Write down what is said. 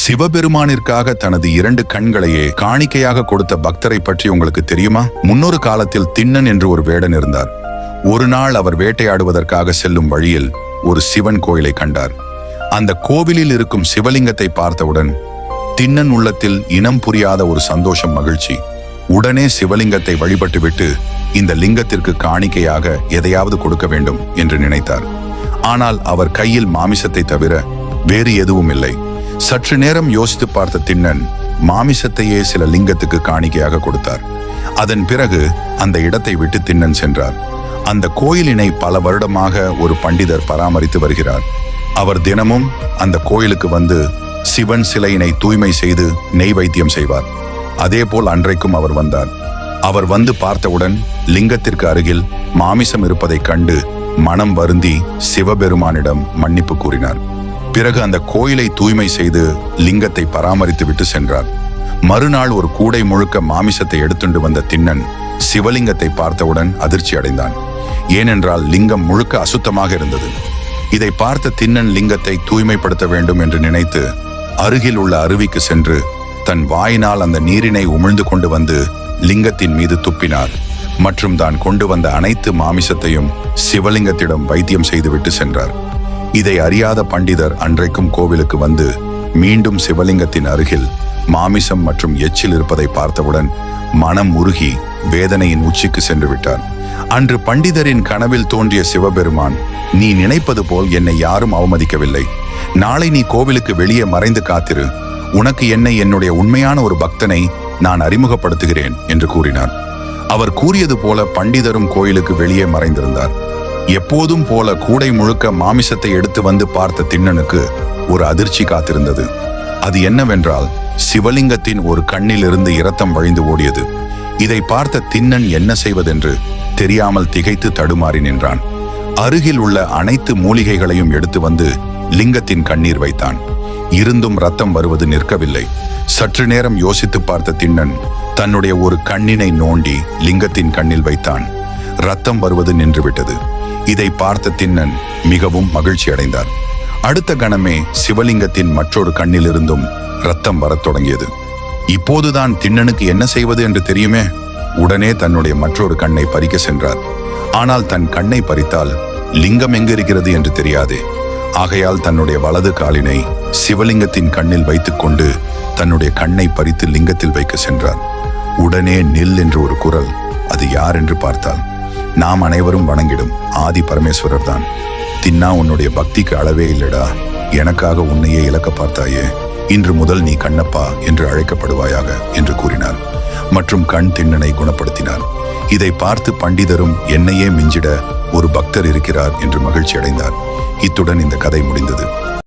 சிவபெருமானிற்காக தனது 2 கண்களையே காணிக்கையாக கொடுத்த பக்தரை பற்றி உங்களுக்கு தெரியுமா? முன்னொரு காலத்தில் திண்ணன் என்று ஒரு வேடன் இருந்தார். ஒரு நாள் அவர் வேட்டையாடுவதற்காக செல்லும் வழியில் ஒரு சிவன் கோயிலை கண்டார். அந்த கோவிலில் இருக்கும் சிவலிங்கத்தை பார்த்தவுடன் திண்ணன் உள்ளத்தில் இனம் புரியாத ஒரு சந்தோஷம், மகிழ்ச்சி. உடனே சிவலிங்கத்தை வழிபட்டுவிட்டு இந்த லிங்கத்திற்கு காணிக்கையாக எதையாவது கொடுக்க வேண்டும் என்று நினைத்தார். ஆனால் அவர் கையில் மாமிசத்தை தவிர வேறு எதுவும் இல்லை. சற்று நேரம் யோசித்து பார்த்த திண்ணன் மாமிசத்தையே சில லிங்கத்துக்கு காணிக்கையாக கொடுத்தார். அதன் பிறகு அந்த இடத்தை விட்டு திண்ணன் சென்றார். அந்த கோயிலினை பல வருடமாக ஒரு பண்டிதர் பராமரித்து வருகிறார். அவர் தினமும் அந்த கோயிலுக்கு வந்து சிவன் சிலையினை தூய்மை செய்து நெய் வைத்தியம் செய்வார். அதேபோல் அன்றைக்கும் அவர் வந்தார். அவர் வந்து பார்த்தவுடன் லிங்கத்திற்கு அருகில் மாமிசம் இருப்பதைக் கண்டு மனம் வருந்தி சிவபெருமானிடம் மன்னிப்பு கூறினார். பிறகு அந்த கோயிலை தூய்மை செய்து லிங்கத்தை பராமரித்து விட்டு சென்றார். மறுநாள் ஒரு கூடை முழுக்க மாமிசத்தை எடுத்துண்டு வந்த திண்ணன் சிவலிங்கத்தை பார்த்தவுடன் அதிர்ச்சி அடைந்தான். ஏனென்றால் லிங்கம் முழுக்க அசுத்தமாக இருந்தது. இதை பார்த்த திண்ணன் லிங்கத்தை தூய்மைப்படுத்த வேண்டும் என்று நினைத்து அருகில் உள்ள அருவிக்கு சென்று தன் வாயினால் அந்த நீரினை உமிழ்ந்து கொண்டு வந்து லிங்கத்தின் மீது துப்பினார். மற்றும் தான் கொண்டு வந்த அனைத்து மாமிசத்தையும் சிவலிங்கத்திடம் வைத்தியம் செய்துவிட்டு சென்றார். இதை அறியாத பண்டிதர் அன்றைக்கும் கோவிலுக்கு வந்து மீண்டும் சிவலிங்கத்தின் அருகில் மாமிசம் மற்றும் எச்சில் இருப்பதை பார்த்தவுடன் மனம் உருகி வேதனையின் உச்சிக்கு சென்று விட்டார். அன்று பண்டிதரின் கனவில் தோன்றிய சிவபெருமான், நீ நினைப்பது போல் என்னை யாரும் அவமதிக்கவில்லை. நாளை நீ கோவிலுக்கு வெளியே மறைந்து காத்திரு. உனக்கு என்னுடைய உண்மையான ஒரு பக்தனை நான் அறிமுகப்படுத்துகிறேன் என்று கூறினார். அவர் கூறியது போல பண்டிதரும் கோயிலுக்கு வெளியே மறைந்திருந்தார். எப்போதும் போல கூடை முழுக்க மாமிசத்தை எடுத்து வந்து பார்த்த திண்ணனுக்கு ஒரு அதிர்ச்சி காத்திருந்தது. அது என்னவென்றால் சிவலிங்கத்தின் ஒரு கண்ணிலிருந்து இரத்தம் வழிந்து ஓடியது. இதை பார்த்த திண்ணன் என்ன செய்வதென்று தெரியாமல் திகைத்து தடுமாறி நின்றான். அருகில் உள்ள அனைத்து மூலிகைகளையும் எடுத்து வந்து லிங்கத்தின் கண்ணீர் வைத்தான். இருந்தும் ரத்தம் வருவது நிற்கவில்லை. சற்று நேரம் யோசித்து பார்த்த திண்ணன் தன்னுடைய ஒரு கண்ணினை நோண்டி லிங்கத்தின் கண்ணில் வைத்தான். ரத்தம் வருவது நின்றுவிட்டது. இதை பார்த்த திண்ணன் மிகவும் மகிழ்ச்சி அடைந்தார். அடுத்த கணமே சிவலிங்கத்தின் மற்றொரு கண்ணிலிருந்தும் ரத்தம் வரத் தொடங்கியது. இப்போதுதான் திண்ணனுக்கு என்ன செய்வது என்று தெரியுமே. உடனே தன்னுடைய மற்றொரு கண்ணை பறிக்க சென்றார். ஆனால் தன் கண்ணை பறித்தால் லிங்கம் எங்கிருக்கிறது என்று தெரியாதே. ஆகையால் தன்னுடைய வலது காலினை சிவலிங்கத்தின் கண்ணில் வைத்துக்கொண்டு தன்னுடைய கண்ணை பறித்து லிங்கத்தில் வைக்க சென்றார். உடனே நில் என்று ஒரு குரல். அது யார் என்று பார்த்தால் நாம் அனைவரும் வணங்கிடும் ஆதி பரமேஸ்வரர் தான். தின்னா, உன்னுடைய பக்திக்கு அளவே இல்லடா. எனக்காக உன்னையே இழக்க பார்த்தாயே. இன்று முதல் நீ கண்ணப்பா என்று அழைக்கப்படுவாயாக என்று கூறினார். மற்றும் கண் திண்ணனை குணப்படுத்தினார். இதை பார்த்து பண்டிதரும் என்னையே மிஞ்சிட ஒரு பக்தர் இருக்கிறார் என்று மகிழ்ச்சி அடைந்தார். இத்துடன் இந்த கதை முடிந்தது.